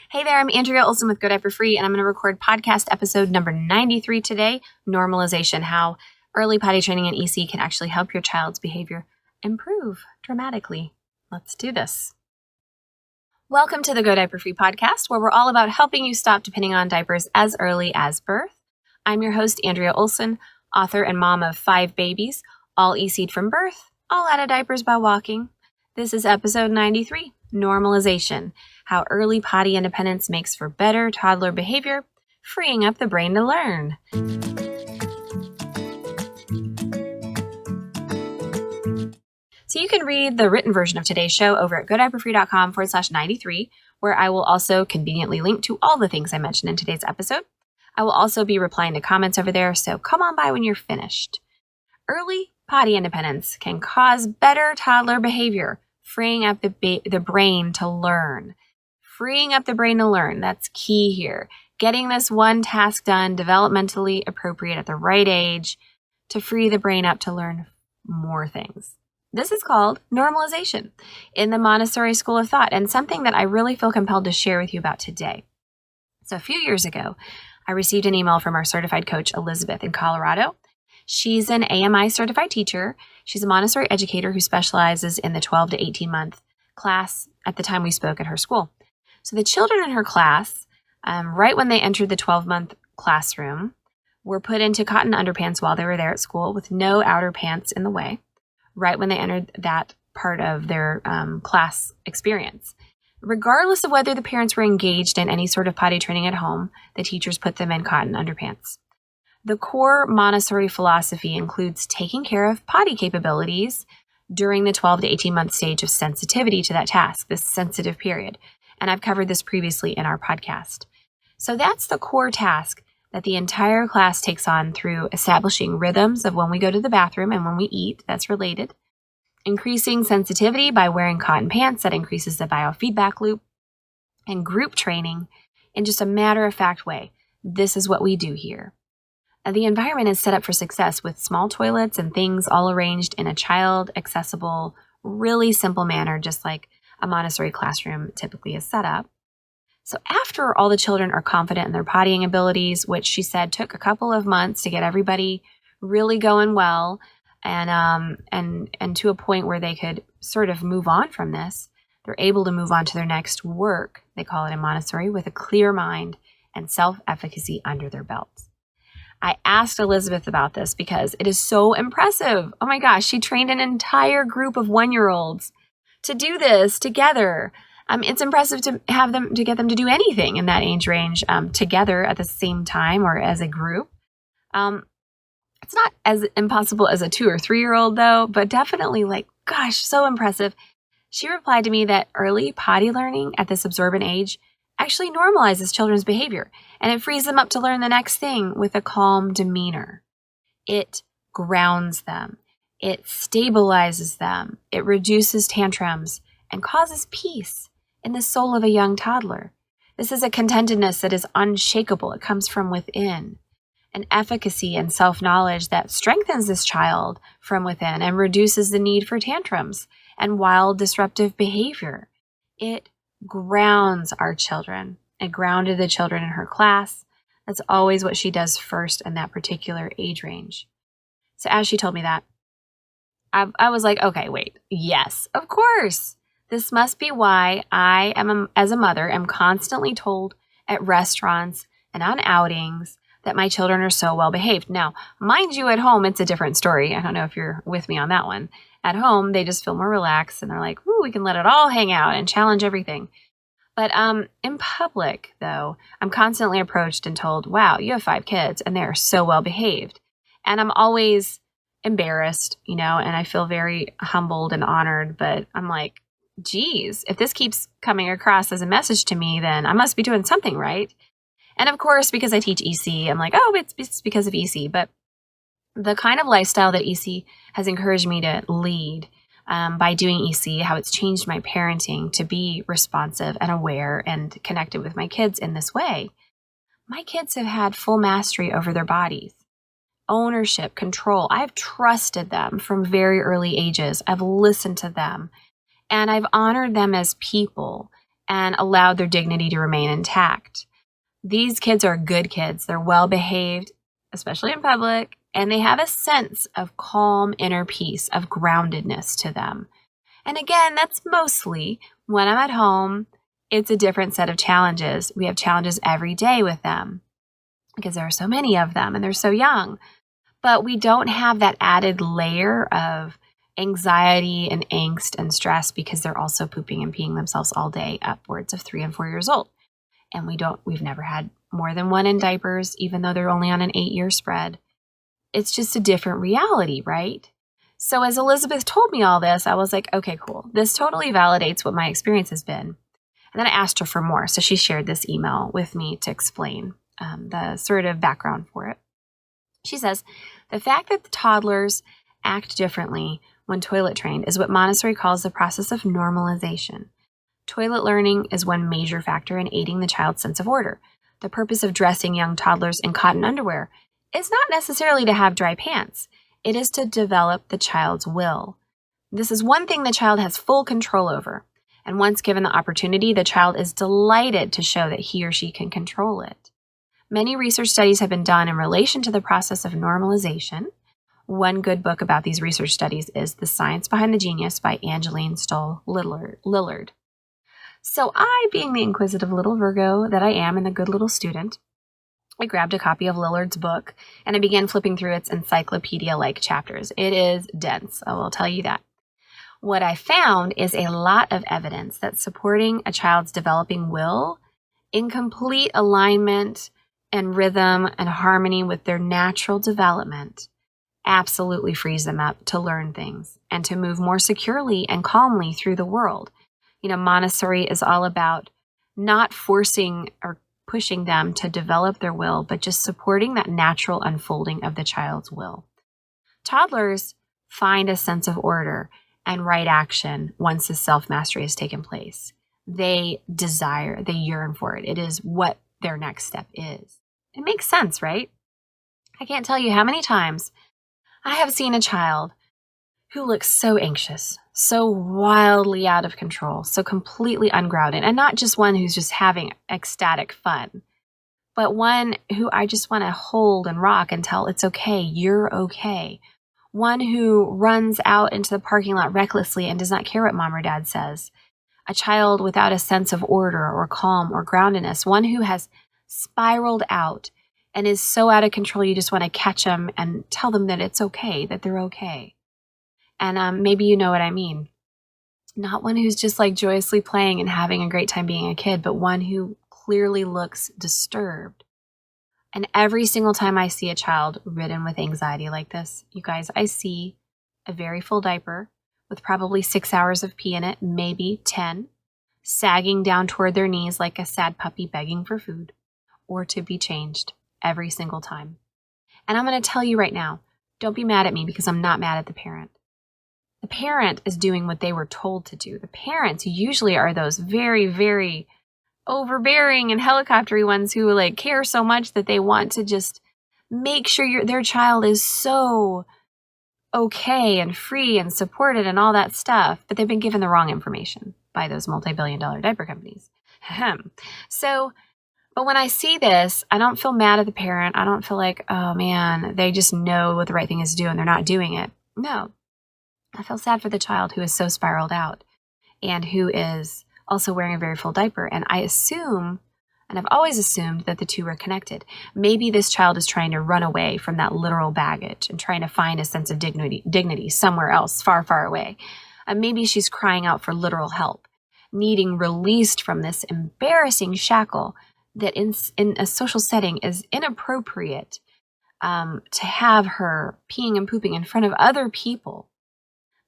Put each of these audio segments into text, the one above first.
Hey there, I'm Andrea Olson with Go Diaper Free, and I'm going to record podcast episode number 93 today, Normalization, how early potty training and EC can actually help your child's behavior improve dramatically. Let's do this. Welcome to the Go Diaper Free podcast, where we're all about helping you stop depending on diapers as early as birth. I'm your host, Andrea Olson, author and mom of 5 babies, all EC'd from birth, all out of diapers by walking. This is episode 93, Normalization, how early potty independence makes for better toddler behavior, freeing up the brain to learn. So you can read the written version of today's show over at godiaperfree.com/93, where I will also conveniently link to all the things I mentioned in today's episode. I will also be replying to comments over there, so come on by when you're finished. Early potty independence can cause better toddler behavior, freeing up the brain to learn. Freeing up the brain to learn, that's key here. Getting this one task done developmentally appropriate at the right age to free the brain up to learn more things. This is called normalization in the Montessori school of thought, and something that I really feel compelled to share with you about today. So a few years ago, I received an email from our certified coach, Elizabeth, in Colorado. She's an AMI certified teacher. She's a Montessori educator who specializes in the 12 to 18 month class at the time we spoke at her school. So the children in her class, right when they entered the 12-month classroom, were put into cotton underpants while they were there at school with no outer pants in the way, right when they entered that part of their class experience. Regardless of whether the parents were engaged in any sort of potty training at home, the teachers put them in cotton underpants. The core Montessori philosophy includes taking care of potty capabilities during the 12 to 18 month stage of sensitivity to that task, this sensitive period. And I've covered this previously in our podcast. So that's the core task that the entire class takes on through establishing rhythms of when we go to the bathroom and when we eat, that's related. Increasing sensitivity by wearing cotton pants, that increases the biofeedback loop. And group training in just a matter-of-fact way. This is what we do here. The environment is set up for success with small toilets and things all arranged in a child-accessible, really simple manner, just like a Montessori classroom typically is set up. So after all the children are confident in their pottying abilities, which she said took a couple of months to get everybody really going well, and to a point where they could sort of move on from this, they're able to move on to their next work, they call it in Montessori, with a clear mind and self-efficacy under their belts. I asked Elizabeth about this because it is so impressive. Oh my gosh, she trained an entire group of 1-year-olds to do this together. It's impressive to get them to do anything in that age range together at the same time or as a group. It's not as impossible as a 2 or 3-year-old though, but definitely gosh, so impressive. She replied to me that early potty learning at this absorbent age actually normalizes children's behavior, and it frees them up to learn the next thing with a calm demeanor. It grounds them. It stabilizes them. It reduces tantrums and causes peace in the soul of a young toddler. This is a contentedness that is unshakable. It comes from within. An efficacy and self-knowledge that strengthens this child from within and reduces the need for tantrums and wild disruptive behavior. It grounds our children. It grounded the children in her class. That's always what she does first in that particular age range. So as she told me that, I was like, okay, wait, yes, of course. This must be why I am, as a mother, am constantly told at restaurants and on outings that my children are so well behaved. Now, mind you, at home, it's a different story. I don't know if you're with me on that one. At home, they just feel more relaxed and they're like, ooh, we can let it all hang out and challenge everything. But in public, though, I'm constantly approached and told, wow, you have 5 kids and they're so well behaved. And I'm always embarrassed, and I feel very humbled and honored, but I'm like, geez, if this keeps coming across as a message to me, then I must be doing something right. And of course, because I teach EC, I'm like, oh, it's because of EC. But the kind of lifestyle that EC has encouraged me to lead by doing EC, how it's changed my parenting to be responsive and aware and connected with my kids in this way. My kids have had full mastery over their bodies. Ownership, control. I've trusted them from very early ages. I've listened to them and I've honored them as people and allowed their dignity to remain intact. These kids are good kids. They're well behaved, especially in public, and they have a sense of calm inner peace, of groundedness to them. And again, that's mostly when I'm at home. It's a different set of challenges. We have challenges every day with them because there are so many of them and they're so young. But we don't have that added layer of anxiety and angst and stress because they're also pooping and peeing themselves all day, upwards of 3 and 4 years old. And we've never had more than one in diapers, even though they're only on an 8-year spread. It's just a different reality, right? So as Elizabeth told me all this, I was like, okay, cool. This totally validates what my experience has been. And then I asked her for more. So she shared this email with me to explain the sort of background for it. She says, the fact that the toddlers act differently when toilet trained is what Montessori calls the process of normalization. Toilet learning is one major factor in aiding the child's sense of order. The purpose of dressing young toddlers in cotton underwear is not necessarily to have dry pants. It is to develop the child's will. This is one thing the child has full control over. And once given the opportunity, the child is delighted to show that he or she can control it. Many research studies have been done in relation to the process of normalization. One good book about these research studies is The Science Behind the Genius by Angeline Stoll Lillard. So I, being the inquisitive little Virgo that I am and the good little student, I grabbed a copy of Lillard's book and I began flipping through its encyclopedia-like chapters. It is dense, I will tell you that. What I found is a lot of evidence that supporting a child's developing will in complete alignment and rhythm and harmony with their natural development absolutely frees them up to learn things and to move more securely and calmly through the world. You know, Montessori is all about not forcing or pushing them to develop their will, but just supporting that natural unfolding of the child's will. Toddlers find a sense of order and right action once the self-mastery has taken place. They yearn for it. It is what their next step is. It makes sense, right? I can't tell you how many times I have seen a child who looks so anxious, so wildly out of control, so completely ungrounded, and not just one who's just having ecstatic fun, but one who I just want to hold and rock and tell it's okay, you're okay. One who runs out into the parking lot recklessly and does not care what mom or dad says. A child without a sense of order or calm or groundedness. One who has spiraled out and is so out of control you just want to catch them and tell them that it's okay, that they're okay. And maybe you know what I mean. Not one who's just like joyously playing and having a great time being a kid, but one who clearly looks disturbed. And every single time I see a child ridden with anxiety like this, you guys, I see a very full diaper with probably 6 hours of pee in it, maybe 10, sagging down toward their knees like a sad puppy begging for food or to be changed every single time. And I'm going to tell you right now, don't be mad at me because I'm not mad at the parent. The parent is doing what they were told to do. The parents usually are those very, very overbearing and helicoptery ones who like care so much that they want to just make sure their child is so okay and free and supported and all that stuff, but they've been given the wrong information by those multi-billion-dollar diaper companies. So, but when I see this, I don't feel mad at the parent. I don't feel like, oh man, they just know what the right thing is to do and they're not doing it. No, I feel sad for the child who is so spiraled out and who is also wearing a very full diaper. And I assume, and I've always assumed, that the two are connected. Maybe this child is trying to run away from that literal baggage and trying to find a sense of dignity somewhere else, far, far away. Maybe she's crying out for literal help, needing released from this embarrassing shackle that in a social setting is inappropriate to have her peeing and pooping in front of other people,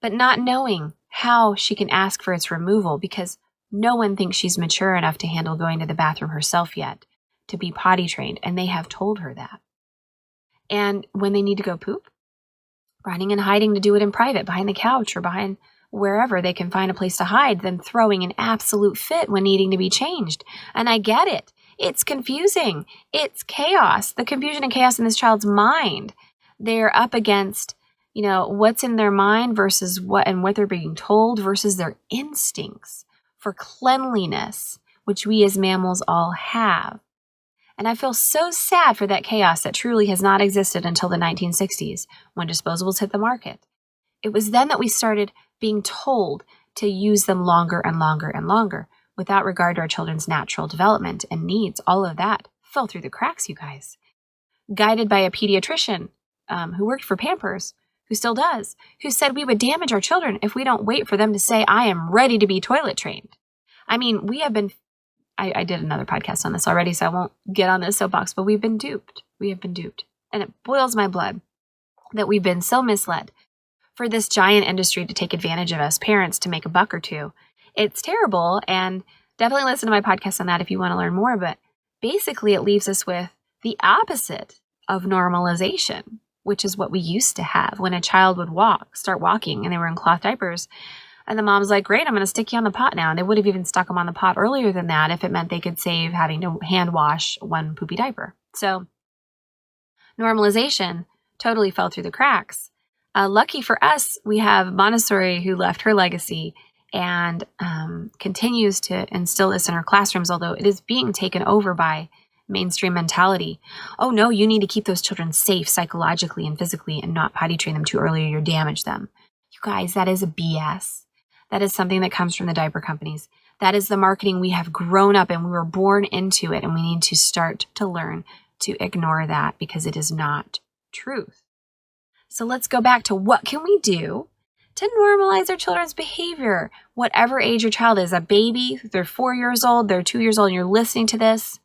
but not knowing how she can ask for its removal because no one thinks she's mature enough to handle going to the bathroom herself yet, to be potty trained, and they have told her that. And when they need to go poop, running and hiding to do it in private, behind the couch or behind wherever they can find a place to hide, then throwing an absolute fit when needing to be changed. And I get it. It's confusing. It's chaos. The confusion and chaos in this child's mind. They're up against, what's in their mind versus what they're being told versus their instincts for cleanliness, which we as mammals all have. And I feel so sad for that chaos that truly has not existed until the 1960s, when disposables hit the market. It was then that we started being told to use them longer and longer and longer, without regard to our children's natural development and needs. All of that fell through the cracks, you guys. Guided by a pediatrician who worked for Pampers, who still does, who said we would damage our children if we don't wait for them to say, I am ready to be toilet trained. I mean, we have been, I did another podcast on this already, so I won't get on this soapbox, but we've been duped. We have been duped. And it boils my blood that we've been so misled for this giant industry to take advantage of us parents to make a buck or two. It's terrible, and definitely listen to my podcast on that if you want to learn more, but basically it leaves us with the opposite of normalization, which is what we used to have when a child would start walking, and they were in cloth diapers. And the mom's like, great, I'm going to stick you on the pot now. And they would have even stuck them on the pot earlier than that if it meant they could save having to hand wash one poopy diaper. So normalization totally fell through the cracks. Lucky for us, we have Montessori, who left her legacy and continues to instill this in our classrooms, although it is being taken over by mainstream mentality. Oh no, you need to keep those children safe psychologically and physically and not potty train them too early or you damage them. You guys, that is a BS. That is something that comes from the diaper companies. That is the marketing we have grown up and we were born into it, and we need to start to learn to ignore that because it is not truth. So let's go back to what can we do to normalize our children's behavior, whatever age your child is. A baby, they're 4 years old, they're 2 years old, and you're listening to this.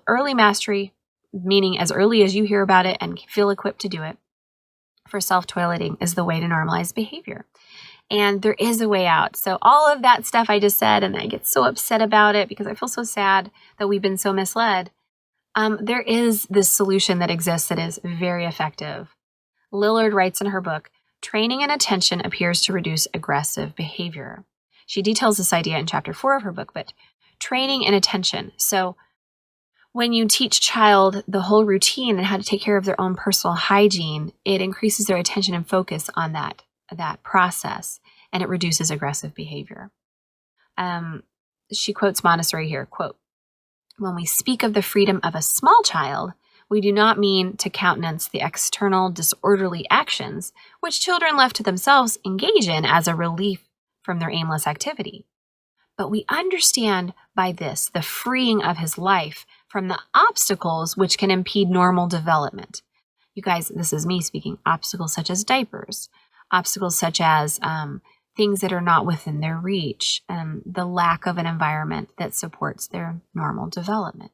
Early mastery, meaning as early as you hear about it and feel equipped to do it, for self-toileting is the way to normalize behavior. And there is a way out. So all of that stuff I just said, and I get so upset about it because I feel so sad that we've been so misled. There is this solution that exists that is very effective. Lillard writes in her book, training and attention appears to reduce aggressive behavior. She details this idea in chapter 4 of her book, but training and attention. So when you teach child the whole routine and how to take care of their own personal hygiene, it increases their attention and focus on that process, and it reduces aggressive behavior. She quotes Montessori here, quote, when we speak of the freedom of a small child, we do not mean to countenance the external disorderly actions which children left to themselves engage in as a relief from their aimless activity. But we understand by this the freeing of his life from the obstacles which can impede normal development. You guys, this is me speaking. Obstacles such as diapers, obstacles such as things that are not within their reach, the lack of an environment that supports their normal development.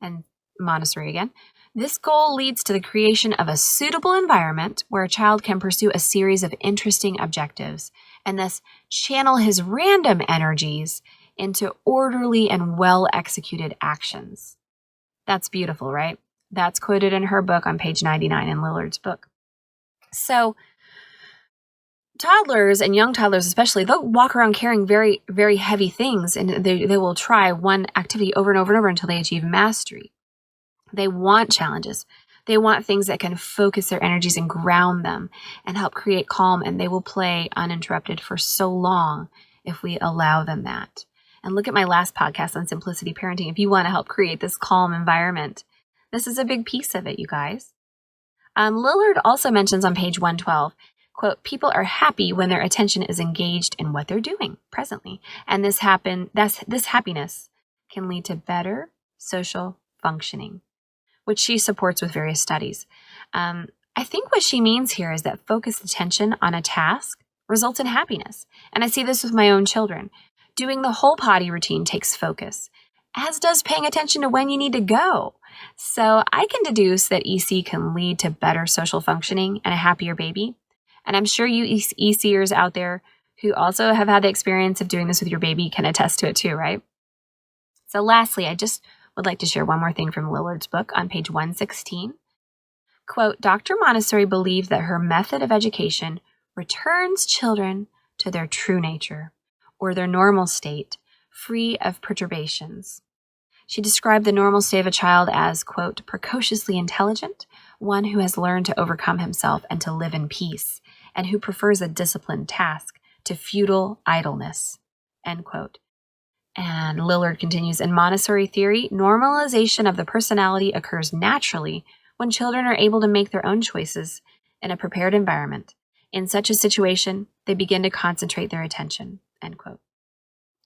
And Montessori again. This goal leads to the creation of a suitable environment where a child can pursue a series of interesting objectives and thus channel his random energies into orderly and well-executed actions. That's beautiful, right? That's quoted in her book on page 99 in Lillard's book. So toddlers and young toddlers especially, they'll walk around carrying very, very heavy things, and they will try one activity over and over and over until they achieve mastery. They want challenges. They want things that can focus their energies and ground them and help create calm, and they will play uninterrupted for so long if we allow them that. And look at my last podcast on simplicity parenting if you want to help create this calm environment. This is a big piece of it, you guys. Lillard also mentions on page 112, quote, people are happy when their attention is engaged in what they're doing presently. And this happiness can lead to better social functioning, which she supports with various studies. I think what she means here is that focused attention on a task results in happiness. And I see this with my own children. Doing the whole potty routine takes focus, as does paying attention to when you need to go. So I can deduce that EC can lead to better social functioning and a happier baby. And I'm sure you ECers out there who also have had the experience of doing this with your baby can attest to it too, right? So lastly, I just would like to share one more thing from Lillard's book on page 116. Quote, Dr. Montessori believed that her method of education returns children to their true nature, or their normal state, free of perturbations. She described the normal state of a child as, quote, precociously intelligent, one who has learned to overcome himself and to live in peace, and who prefers a disciplined task to futile idleness, end quote. And Lillard continues, in Montessori theory, normalization of the personality occurs naturally when children are able to make their own choices in a prepared environment. In such a situation, they begin to concentrate their attention, end quote.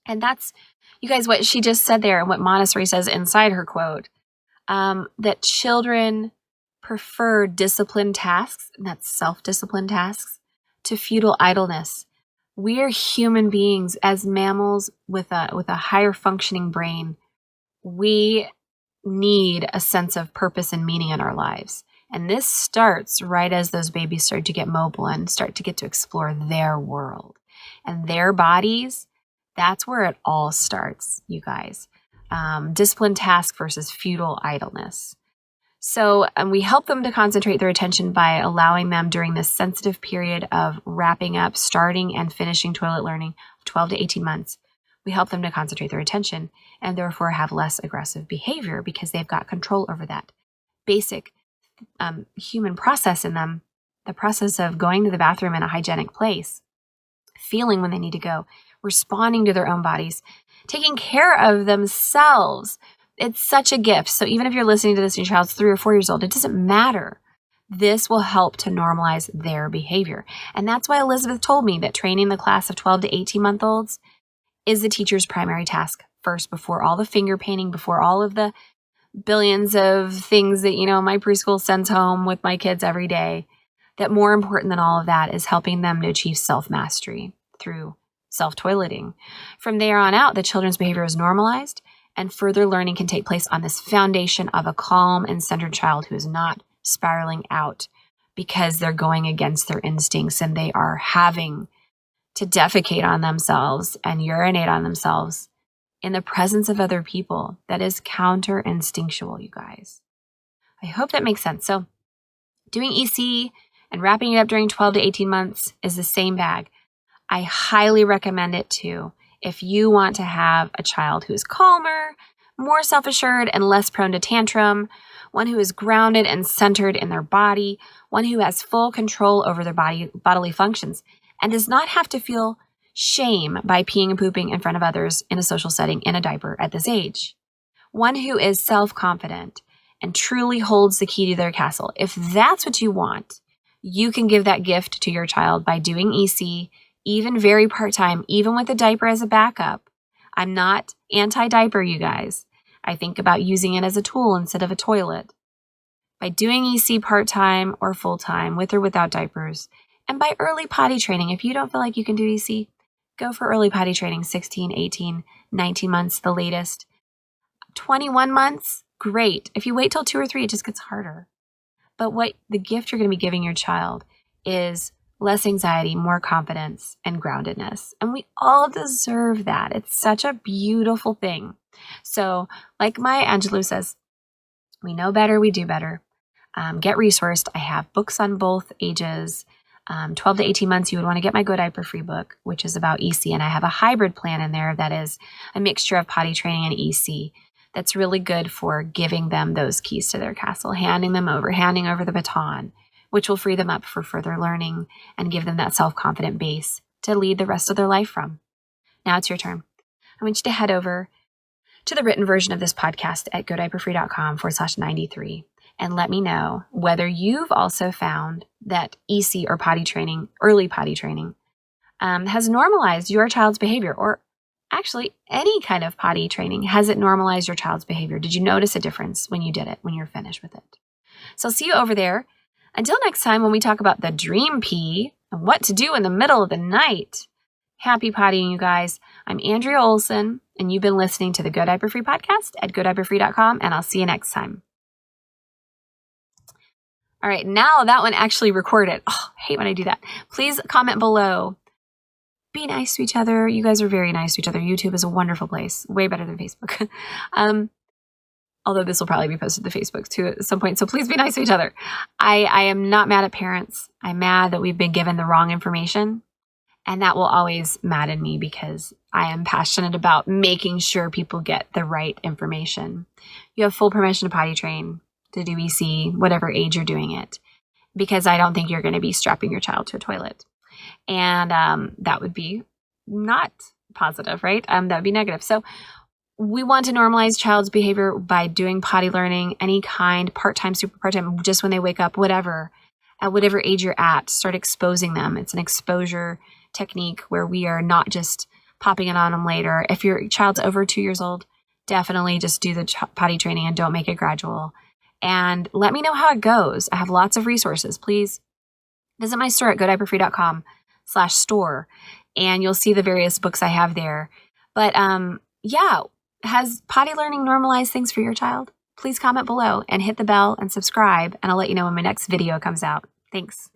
And that's, you guys, what she just said there and what Montessori says inside her quote, that children prefer disciplined tasks, and that's self-disciplined tasks, to futile idleness. We are human beings as mammals with a higher functioning brain. We need a sense of purpose and meaning in our lives. And this starts right as those babies start to get mobile and start to get to explore their world and their bodies. That's where it all starts, you guys. Disciplined task versus futile idleness. So we help them to concentrate their attention by allowing them during this sensitive period of wrapping up, starting and finishing toilet learning, 12 to 18 months. We help them to concentrate their attention and therefore have less aggressive behavior because they've got control over that basic human process in them, the process of going to the bathroom in a hygienic place, feeling when they need to go, responding to their own bodies, taking care of themselves. It's such a gift. So even if you're listening to this and your child's 3 or 4 years old, it doesn't matter. This will help to normalize their behavior. And that's why Elizabeth told me that training the class of 12 to 18-month-olds is the teacher's primary task first, before all the finger painting, before all of the billions of things that, my preschool sends home with my kids every day. That more important than all of that is helping them to achieve self-mastery through self-toileting. From there on out, the children's behavior is normalized, and further learning can take place on this foundation of a calm and centered child who is not spiraling out because they're going against their instincts and they are having to defecate on themselves and urinate on themselves in the presence of other people. That is counter-instinctual, you guys. I hope that makes sense. So doing EC and wrapping it up during 12 to 18 months is the same bag. I highly recommend it too. If you want to have a child who is calmer, more self-assured, and less prone to tantrum, one who is grounded and centered in their body, one who has full control over their bodily functions, and does not have to feel shame by peeing and pooping in front of others in a social setting in a diaper at this age. One who is self-confident and truly holds the key to their castle. If that's what you want, you can give that gift to your child by doing EC, even very part-time, even with a diaper as a backup. I'm not anti-diaper, you guys. I think about using it as a tool instead of a toilet. By doing EC part-time or full-time, with or without diapers, and by early potty training, if you don't feel like you can do EC, go for early potty training, 16, 18, 19 months, the latest. 21 months, great. If you wait till 2 or 3, it just gets harder. But what the gift you're going to be giving your child is less anxiety, more confidence, and groundedness. And we all deserve that. It's such a beautiful thing. So like Maya Angelou says, we know better, we do better. Get resourced. I have books on both ages. 12 to 18 months, you would want to get my Go Diaper Free book, which is about EC. And I have a hybrid plan in there that is a mixture of potty training and EC. That's really good for giving them those keys to their castle, handing over the baton, which will free them up for further learning and give them that self-confident base to lead the rest of their life from. Now it's your turn. I want you to head over to the written version of this podcast at godiaperfree.com/93 and let me know whether you've also found that EC or potty training, early potty training, has normalized your child's behavior, or actually any kind of potty training. Has it normalized your child's behavior? Did you notice a difference when you did it, when you're finished with it? So I'll see you over there. Until next time, when we talk about the dream pee and what to do in the middle of the night. Happy pottying, you guys. I'm Andrea Olson, and you've been listening to the Go Diaper Free podcast at godiaperfree.com, and I'll see you next time. All right, now that one actually recorded. Oh, I hate when I do that. Please comment below. Be nice to each other. You guys are very nice to each other. YouTube is a wonderful place. Way better than Facebook. Although this will probably be posted to Facebook too at some point. So please be nice to each other. I am not mad at parents. I'm mad that we've been given the wrong information. And that will always madden me because I am passionate about making sure people get the right information. You have full permission to potty train, to do EC, whatever age you're doing it, because I don't think you're going to be strapping your child to a toilet. And that would be not positive, right? That would be negative. So we want to normalize child's behavior by doing potty learning, any kind, part-time, super part-time, just when they wake up, whatever, at whatever age you're at, start exposing them. It's an exposure technique where we are not just popping it on them later. If your child's over 2 years old, definitely just do the potty training and don't make it gradual. And let me know how it goes. I have lots of resources. Please visit my store at gooddiaperfree.com/store, and you'll see the various books I have there. But yeah, has potty learning normalized things for your child? Please comment below and hit the bell and subscribe, and I'll let you know when my next video comes out. Thanks.